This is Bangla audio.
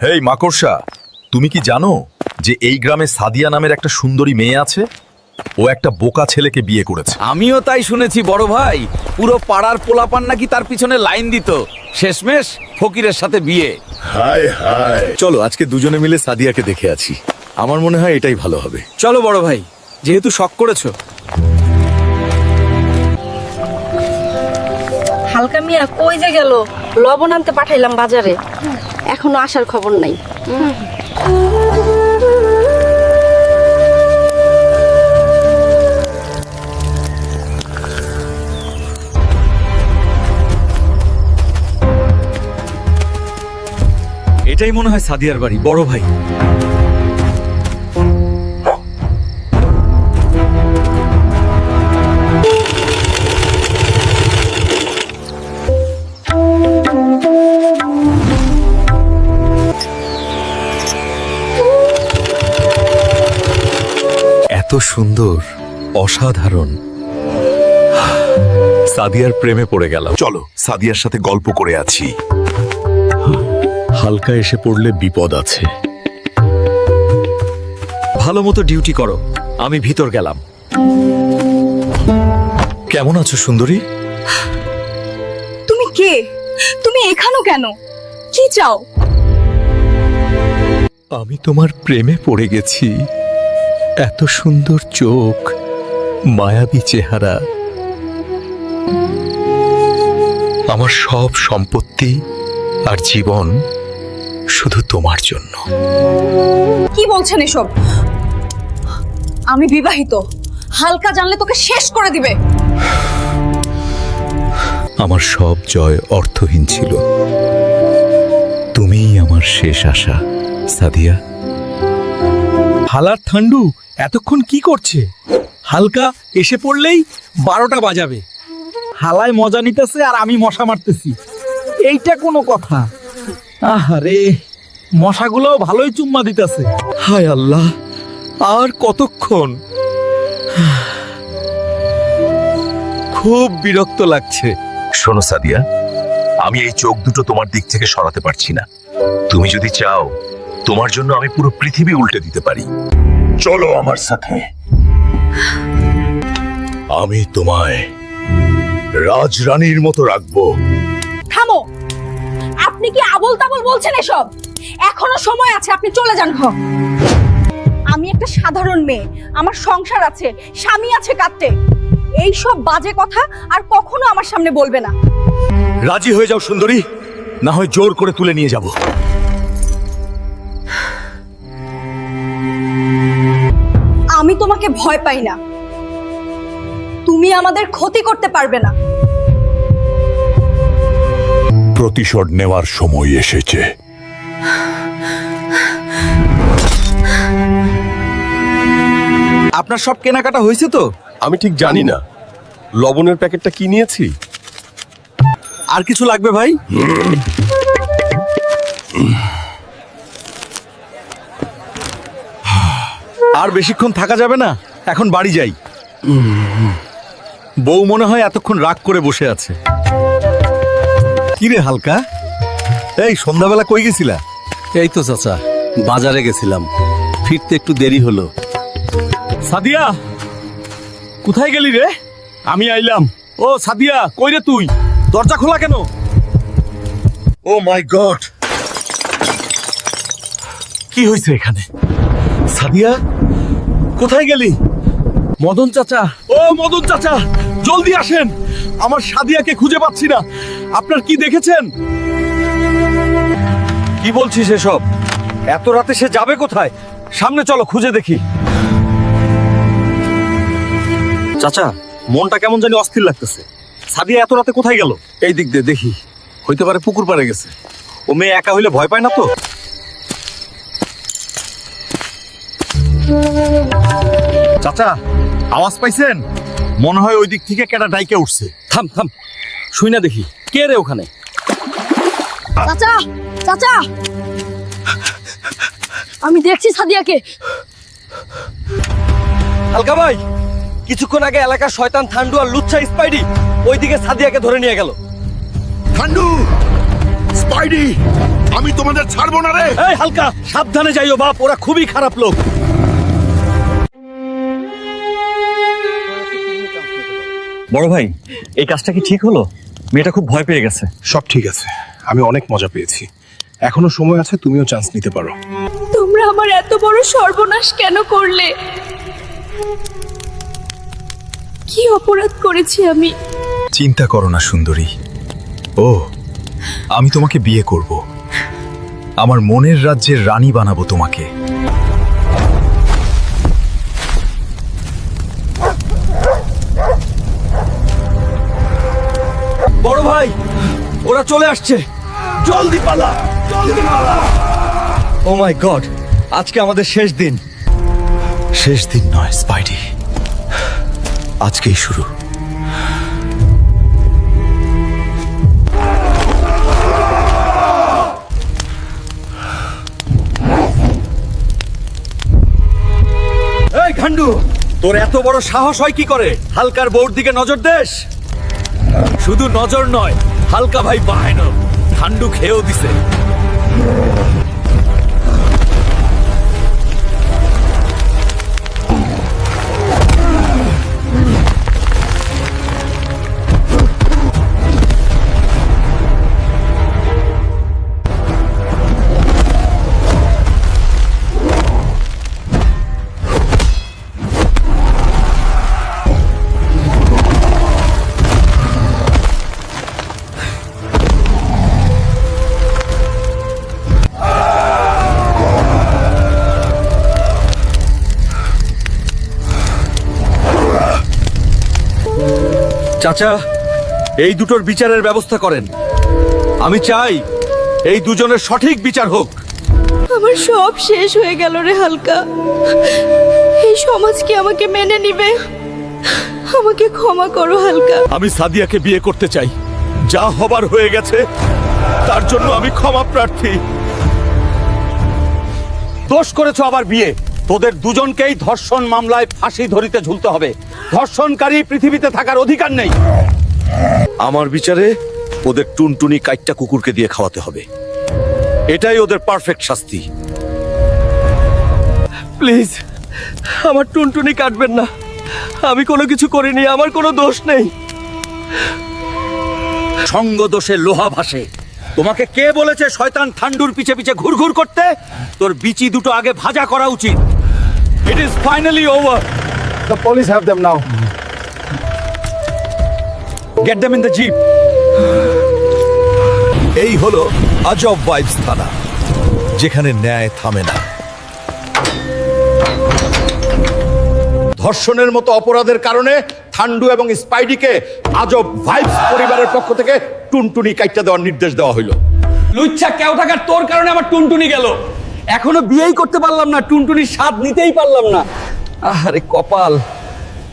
হেই মাকড়সা, তুমি কি জানো যে এই গ্রামে সাদিয়া নামের একটা সুন্দরী মেয়ে আছে? ও একটা বোকা ছেলেকে বিয়ে করেছে। আমিও তাই শুনেছি বড় ভাই। পুরো পাড়ার পোলাপান নাকি তার পিছনে লাইন দিত। শেষমেশ ফকিরের সাথে বিয়ে। হায় হায়, চলো আজকে দুজনে মিলে সাদিয়াকে দেখে আছি। আমার মনে হয় এটাই ভালো হবে। চলো বড় ভাই, যেহেতু শখ করেছো। হালকা মিয়া কই যে গেল? লবণ আনতে পাঠাইলাম বাজারে, এখনো আসার খবর নাই। এটাই মনে হয় সাদিয়ার বাড়ি বড় ভাই। এত সুন্দর, অসাধারণ। সাদিয়ার প্রেমে পড়ে গেলাম। চলো সাদিয়ার সাথে গল্প করে আছি। হালকা এসে পড়লে বিপদ আছে। ভালো মতো ডিউটি করো, আমি ভিতর গেলাম। কেমন আছো সুন্দরী? তুমি কে? তুমি এখানো কেন? কি চাও? আমি তোমার প্রেমে পড়ে গেছি। এত সুন্দর চোখ, মায়াবী চেহারা। আমার সব সম্পত্তি আর জীবন শুধু তোমার জন্য। কি বলছেন এসব? আমি বিবাহিত। হালকা জানলে তোকে শেষ করে দিবে। আমার সব জয় অর্থহীন ছিল। তুমিই আমার শেষ আশা সাদিয়া। হালার ঠান্ডু এতক্ষণ কি করছে? হালকা এসে পড়লেই 12টা বাজাবে। হালায় মজা নিতেছে আর আমি মশা মারতেছি। এইটা কোনো কথা? আরে মশাগুলোও ভালোই চুম্মা দিতেছে। হায় আল্লাহ, আর কতক্ষণ? খুব বিরক্ত লাগছে। শোনো সাদিয়া, আমি এই চোখ দুটো তোমার দিক থেকে সরাতে পারছি না। তুমি যদি চাও, তোমার জন্য আমি পুরো পৃথিবী উল্টে দিতে পারি। চলো আমার সাথে। আমি তোমায় রাজরানীর মতো রাখবো। থামো! আপনি কি আবোল তাবোল বলছেন এসব? এখনো সময় আছে, আপনি চলে যান। আমি একটা সাধারণ মেয়ে, আমার সংসার আছে, স্বামী আছে কাঁদতে। এই সব বাজে কথা আর কখনো আমার সামনে বলবে না। রাজি হয়ে যাও সুন্দরী, না হয় জোর করে তুলে নিয়ে যাব। আমি তোমাকে ভয় পাই না। তুমি আমাদের ক্ষতি করতে পারবে না। প্রতিশোধ নেওয়ার সময় এসেছে। আপনার সব কেনাকাটা হয়েছে তো? আমি ঠিক জানি না লবণের প্যাকেটটা কি নিয়েছি। আর কিছু লাগবে ভাই? আর বেশিক্ষণ থাকা যাবে না, এখন বাড়ি যাই। বউ মনে হয় এতক্ষণ রাগ করে বসে আছে। কিরে হালকা, এই সন্ধ্যাবেলা কই গেছিলা? এই তো চাচা, বাজারে গেছিলাম, ফিরতে একটু দেরি হলো। সাদিয়া, কোথায় গেলি রে? আমি আইলাম। ও সাদিয়া, কই রে তুই? দরজা খোলা কেন? ও মাই গড, কি হয়েছে এখানে? সাদিয়া, কোথায় গেলি? মদন চাচা, ও মদন চাচা, জলদি আসেন। আমার সাদিয়াকে খুঁজে পাচ্ছি না। আপনার কি দেখেছেন? কি বলছিস এসব? এত রাতে সে যাবে কোথায়? সামনে চলো, খুঁজে দেখি। চাচা, মনটা কেমন জানি অস্থির লাগতেছে। সাদিয়া এত রাতে কোথায় গেল? এই দিক দিয়ে দেখি, হইতে পারে পুকুর পাড়ে গেছে। ও মেয়ে একা হইলে ভয় পায় না তো? চাচা, আওয়াজ পাইছেন? মনে হয় ওই দিক থেকে কেটা ডাইকে উঠছে। থাম থাম, শুই না দেখি কে রে ওখানে। চাচা, চাচা, আমি দেখছি সাদিয়াকে। হালকা ভাই, কিছুক্ষণ আগে এলাকার শয়তান ঠান্ডু আর লুচ্ছা স্পাইডি ওইদিকে সাদিয়াকে ধরে নিয়ে গেল। ঠান্ডু, স্পাইডি, আমি তোমাদের ছাড়বো না রে। এই হালকা, সাবধানে যাইও বাপ, ওরা খুবই খারাপ লোক। বড় ভাই, এই কাজটা কি ঠিক হলো? মেয়েটা খুব ভয় পেয়ে গেছে। সব ঠিক আছে, আমি অনেক মজা পেয়েছি। এখনো সময় আছে, তুমিও চান্স নিতে পারো। তোমরা আমার এত বড় সর্বনাশ কেন করলে? কি অপরাধ করেছি আমি? চিন্তা করো না সুন্দরী। ও, আমি তোমাকে বিয়ে করব, আমার মনের রাজ্যের রানী বানাবো তোমাকে। বড় ভাই, ওরা চলে আসছে, জলদি পালা, জলদি পালা। ও মাই গড, আজকে আমাদের শেষ দিন। শেষ দিন নয় স্পাইডি, আজকেই শুরু। এই ঘান্ডু, তোর এত বড় সাহস হয় কি করে হালকার বউর দিকে নজর দেশ? শুধু নজর নয়, হালকা ভাই বাহানো ঘান্ডু খেয়েও দিছে। চাচা, এই দুটোর বিচারের ব্যবস্থা করেন। আমি চাই এই দুজনের সঠিক বিচার হোক। আমার সব শেষ হয়ে গেল রে হালকা। এই সমাজ কি আমাকে মেনে নিবে? আমাকে ক্ষমা করো হালকা। আমি সাদিয়াকে বিয়ে করতে চাই, যা হবার হয়ে গেছে তার জন্য আমি ক্ষমা প্রার্থী। দোষ করেছো আবার বিয়ে। তোদের দুজনকেই ধর্ষণ মামলায় ফাঁসি ধরিতে ঝুলতে হবে। ধর্ষণকারী পৃথিবীতে থাকার অধিকার নেই। আমার বিচারে ওদের টুনটুনি কাইটটা কুকুরকে দিয়ে খাওয়াতে হবে। এটাই ওদের পারফেক্ট শাস্তি। প্লিজ, আমার টুনটুনি কাটবেন না। আমি কোনো কিছু করিনি, আমার কোনো দোষ নেই। সঙ্গ দোষে লোহা ভাসে। তোমাকে কে বলেছে শয়তান ঠান্ডুর পিছে পিছে ঘুরঘুর করতে? তোর বিচি দুটো আগে ভাজা করা উচিত। It is finally over. The police have them now. Get them in the jeep. এই হলো আজব ভাইবস থানা, যেখানে ন্যায় থামে না। ধর্ষণের মতো অপরাধের কারণে ঠান্ডু এবং স্পাইডিকে আজব ভাইবস পরিবারের পক্ষ থেকে টুনটুনি কাইটটা দেওয়ার নির্দেশ দেওয়া হইল। লুচ্ছা কেউ টাকার তোর কারণে আমার টুনটুনি গেল। এখনো বিয়েই করতে পারলাম না, টুনটুনির স্বাদ নিতেই পারলাম না। আরে কপাল।